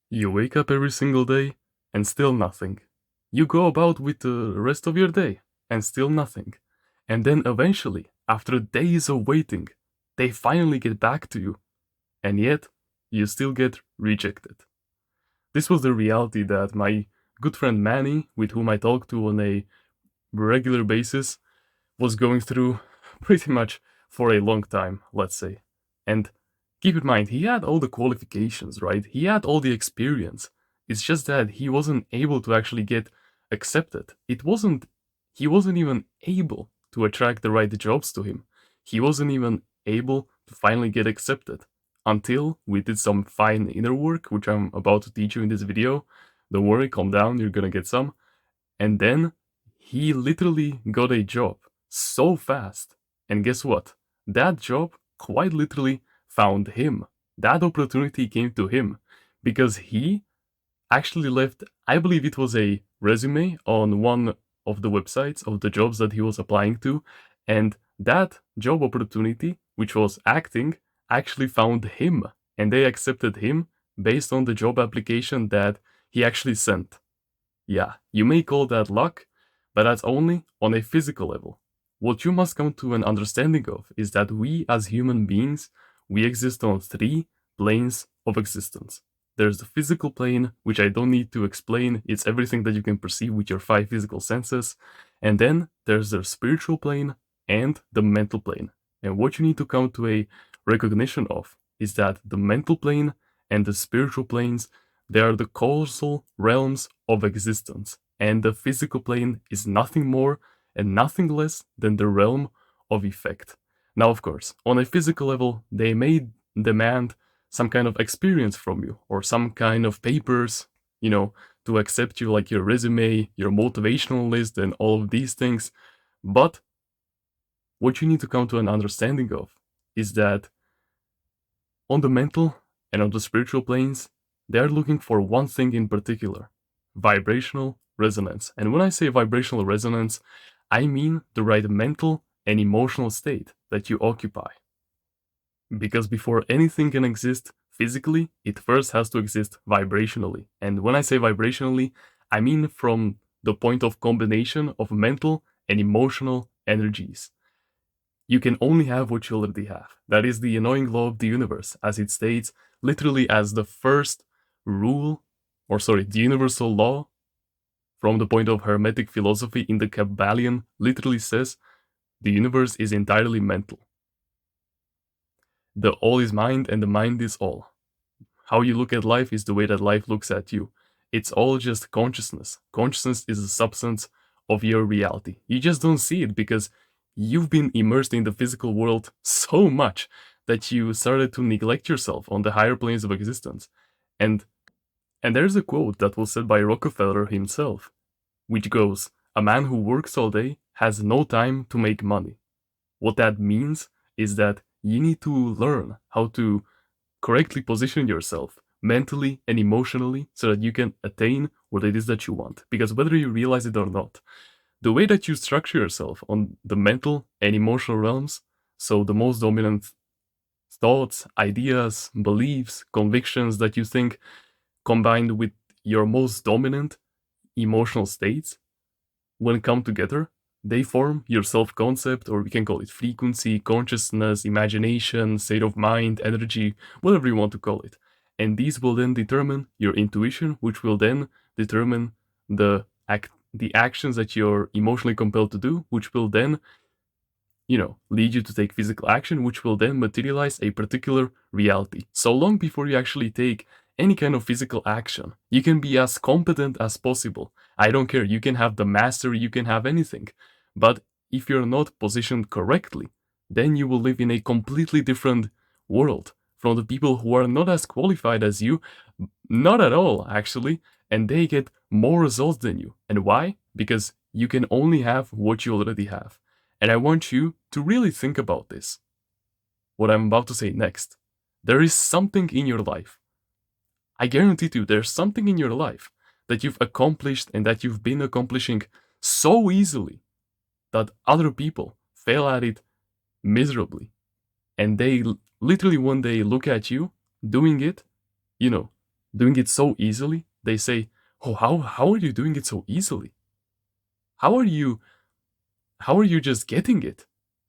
You wake up every single day and still nothing. You go about with the rest of your day and still nothing. And then eventually, after days of waiting, they finally get back to you. And yet, you still get rejected. This was the reality that my good friend Manny, with whom I talk to on a regular basis, was going through pretty much for a long time, let's say. And keep in mind, he had all the qualifications, right? He had all the experience. It's just that he wasn't able to actually get accepted. He wasn't even able to attract the right jobs to him. He wasn't even able to finally get accepted until we did some fine inner work, which I'm about to teach you in this video. Don't worry, calm down, you're gonna get some. And then he literally got a job so fast. And guess what? That job quite literally found him. That opportunity came to him because he actually left, I believe it was a resume on one of the websites of the jobs that he was applying to. And that job opportunity, which was acting, actually found him. And they accepted him based on the job application that he actually sent. Yeah, you may call that luck, but that's only on a physical level. What you must come to an understanding of is that we as human beings, we exist on three planes of existence. There's the physical plane, which I don't need to explain, it's everything that you can perceive with your five physical senses. And then there's the spiritual plane and the mental plane. And what you need to come to a recognition of is that the mental plane and the spiritual planes, they are the causal realms of existence, and the physical plane is nothing more and nothing less than the realm of effect. Now, of course, on a physical level, they may demand some kind of experience from you or some kind of papers, to accept you, like your resume, your motivational list, and all of these things. But what you need to come to an understanding of is that on the mental and on the spiritual planes, they are looking for one thing in particular: vibrational resonance. And when I say vibrational resonance, I mean the right mental and emotional state that you occupy. Because before anything can exist physically, it first has to exist vibrationally. And when I say vibrationally, I mean from the point of combination of mental and emotional energies. You can only have what you already have. That is the annoying law of the universe, as it states literally as the first rule, the universal law from the point of Hermetic philosophy in the Kabbalion literally says the universe is entirely mental. The all is mind and the mind is all. How you look at life is the way that life looks at you. It's all just consciousness. Consciousness is the substance of your reality. You just don't see it because you've been immersed in the physical world so much that you started to neglect yourself on the higher planes of existence. And there's a quote that was said by Rockefeller himself, which goes, "A man who works all day has no time to make money." What that means is that you need to learn how to correctly position yourself mentally and emotionally so that you can attain what it is that you want. Because whether you realize it or not, the way that you structure yourself on the mental and emotional realms, so the most dominant thoughts, ideas, beliefs, convictions that you think, combined with your most dominant emotional states, when come together, they form your self-concept, or we can call it frequency, consciousness, imagination, state of mind, energy, whatever you want to call it. And these will then determine your intuition, which will then determine the actions that you're emotionally compelled to do, which will then, lead you to take physical action, which will then materialize a particular reality. So long before you actually take any kind of physical action, you can be as competent as possible. I don't care, you can have the mastery, you can have anything. But if you're not positioned correctly, then you will live in a completely different world from the people who are not as qualified as you, not at all, actually, and they get more results than you. And why? Because you can only have what you already have. And I want you to really think about this, what I'm about to say next. There is something in your life. I guarantee you, there's something in your life that you've accomplished and that you've been accomplishing so easily that other people fail at it miserably. And they literally, when they look at you doing it, you know, doing it so easily, they say, "Oh, how are you doing it so easily? How are you just getting it?"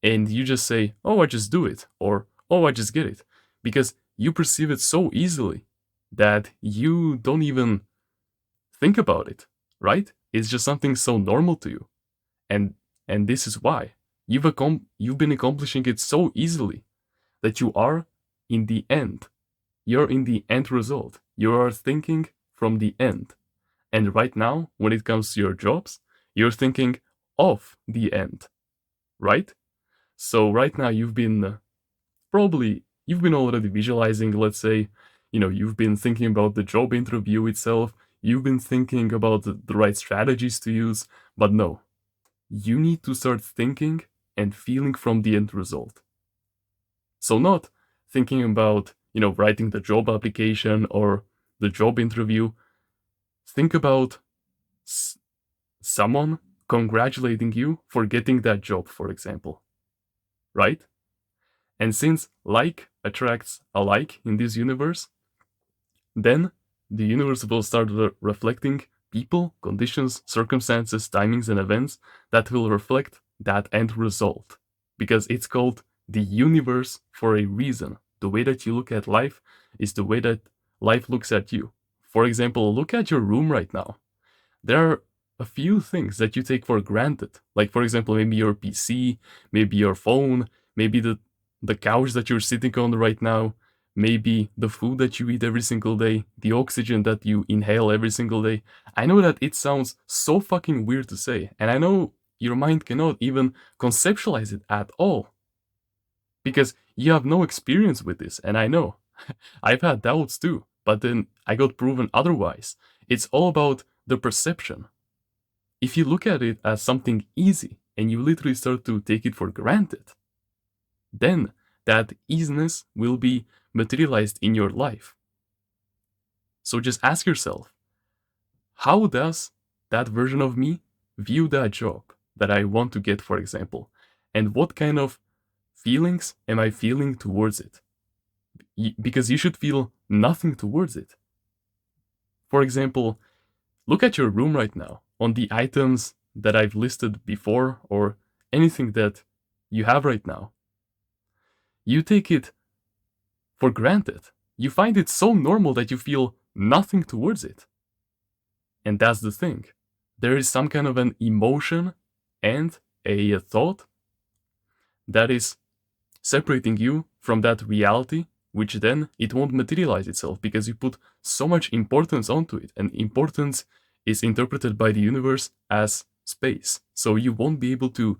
And you just say, "Oh, I just do it," or "Oh, I just get it," because you perceive it so easily that you don't even think about it, right? It's just something so normal to you. And this is why you've been accomplishing it so easily that you are in the end. You're in the end result. You are thinking from the end. And right now, when it comes to your jobs, you're thinking of the end, right? So right now you've been already visualizing, let's say, you've been thinking about the job interview itself, you've been thinking about the right strategies to use, but no, you need to start thinking and feeling from the end result. So not thinking about, writing the job application or the job interview. Think about someone congratulating you for getting that job, for example, right? And since like attracts alike in this universe, then the universe will start reflecting people, conditions, circumstances, timings, and events that will reflect that end result. Because it's called the universe for a reason. The way that you look at life is the way that life looks at you. For example, look at your room right now. There are a few things that you take for granted. Like, for example, maybe your PC, maybe your phone, maybe the couch that you're sitting on right now, maybe the food that you eat every single day, the oxygen that you inhale every single day. I know that it sounds so fucking weird to say, and I know your mind cannot even conceptualize it at all. Because you have no experience with this, and I know. I've had doubts too, but then I got proven otherwise. It's all about the perception. If you look at it as something easy and you literally start to take it for granted, then that easiness will be materialized in your life. So just ask yourself, how does that version of me view that job that I want to get, for example? And what kind of feelings am I feeling towards it? Because you should feel nothing towards it. For example, look at your room right now on the items that I've listed before or anything that you have right now. You take it for granted. You find it so normal that you feel nothing towards it. And that's the thing. There is some kind of an emotion and a thought that is separating you from that reality, which then it won't materialize itself because you put so much importance onto it. And importance is interpreted by the universe as space. So you won't be able to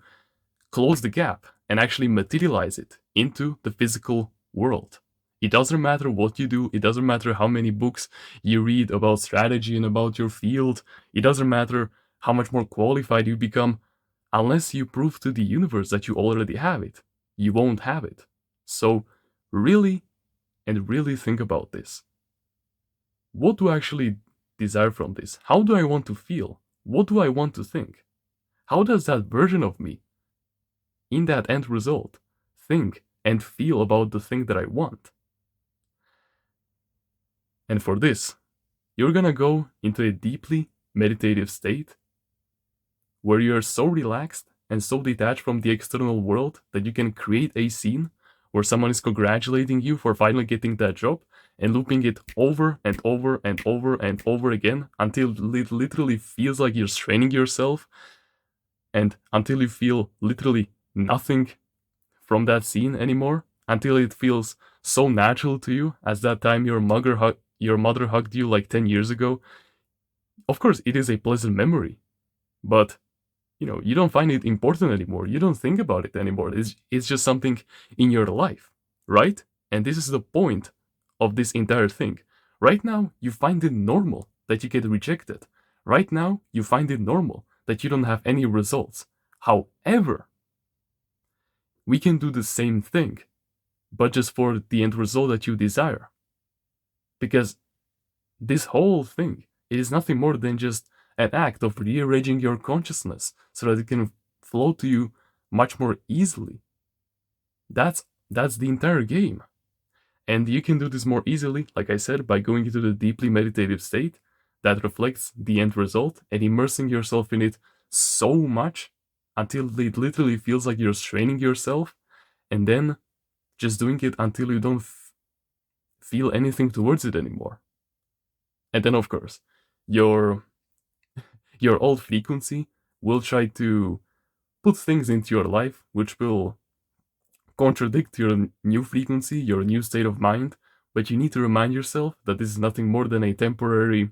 close the gap and actually materialize it into the physical world. It doesn't matter what you do, it doesn't matter how many books you read about strategy and about your field, it doesn't matter how much more qualified you become, unless you prove to the universe that you already have it. You won't have it. So, really and really think about this. What do I actually desire from this? How do I want to feel? What do I want to think? How does that version of me, in that end result, think and feel about the thing that I want? And for this, you're gonna go into a deeply meditative state where you're so relaxed and so detached from the external world that you can create a scene where someone is congratulating you for finally getting that job and looping it over and over and over and over again until it literally feels like you're straining yourself and until you feel literally nothing from that scene anymore, until it feels so natural to you as that time your mother hugged you like 10 years ago. Of course, it is a pleasant memory, but you don't find it important anymore. You don't think about it anymore. It's just something in your life, right? And this is the point of this entire thing. Right now, you find it normal that you get rejected. Right now, you find it normal that you don't have any results. However, we can do the same thing, but just for the end result that you desire. Because this whole thing, it is nothing more than just an act of rearranging your consciousness so that it can flow to you much more easily. That's the entire game. And you can do this more easily, like I said, by going into the deeply meditative state that reflects the end result and immersing yourself in it so much until it literally feels like you're straining yourself, and then just doing it until you don't feel anything towards it anymore. And then, of course, your old frequency will try to put things into your life which will contradict your new frequency, your new state of mind, but you need to remind yourself that this is nothing more than a temporary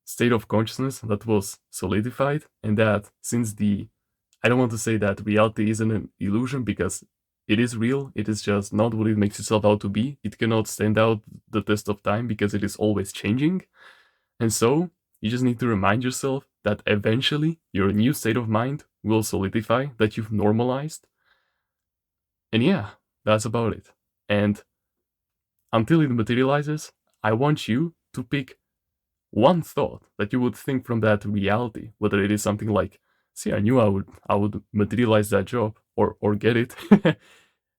state of consciousness that was solidified, and that since I don't want to say that reality isn't an illusion, because it is real, it is just not what it makes itself out to be. It cannot stand out the test of time because it is always changing. And so you just need to remind yourself that eventually your new state of mind will solidify, that you've normalized. And yeah, that's about it. And until it materializes, I want you to pick one thought that you would think from that reality, whether it is something like, see, I knew I would materialize that job or get it.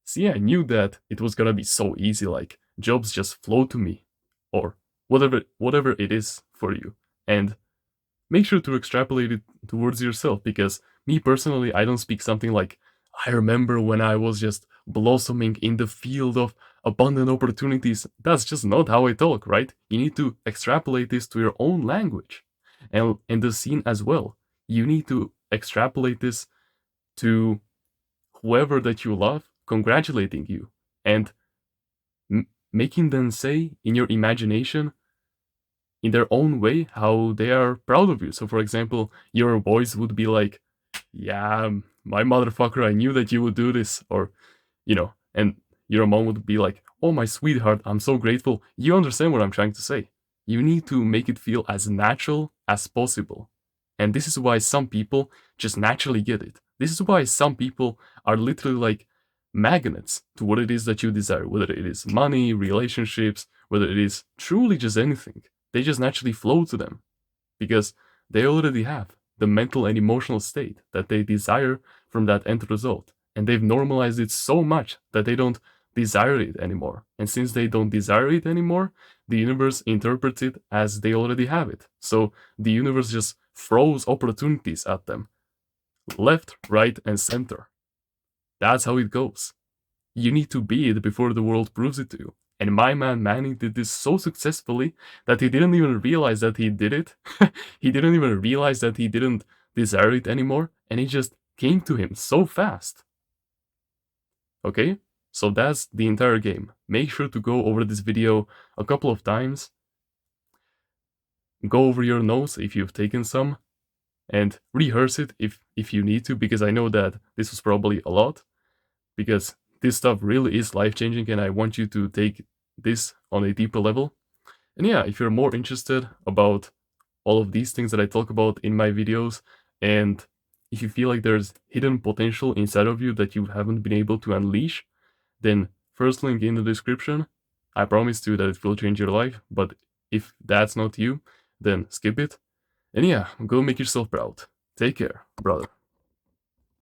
See, I knew that it was gonna be so easy, like jobs just flow to me, or whatever it is for you. And make sure to extrapolate it towards yourself, because me personally, I don't speak something like, I remember when I was just blossoming in the field of abundant opportunities. That's just not how I talk, right? You need to extrapolate this to your own language and the scene as well. You need to extrapolate this to whoever that you love congratulating you, and making them say in your imagination, in their own way, how they are proud of you. So for example, your voice would be like, yeah, my motherfucker, I knew that you would do this, or, and your mom would be like, oh my sweetheart, I'm so grateful. You understand what I'm trying to say. You need to make it feel as natural as possible. And this is why some people just naturally get it. This is why some people are literally like magnets to what it is that you desire, whether it is money, relationships, whether it is truly just anything. They just naturally flow to them because they already have the mental and emotional state that they desire from that end result. And they've normalized it so much that they don't desire it anymore. And since they don't desire it anymore, the universe interprets it as they already have it. So the universe just throws opportunities at them, left, right, and center. That's how it goes. You need to be it before the world proves it to you. And my man Manning did this so successfully that he didn't even realize that he did it. He didn't even realize that he didn't desire it anymore, and it just came to him so fast. Okay? So that's the entire game. Make sure to go over this video a couple of times. Go over your notes if you've taken some, and rehearse it if you need to, because I know that this was probably a lot, because this stuff really is life-changing, and I want you to take this on a deeper level. And yeah, if you're more interested about all of these things that I talk about in my videos, and if you feel like there's hidden potential inside of you that you haven't been able to unleash, then first link in the description. I promise you that it will change your life, but if that's not you, then skip it. And yeah, go make yourself proud. Take care, brother.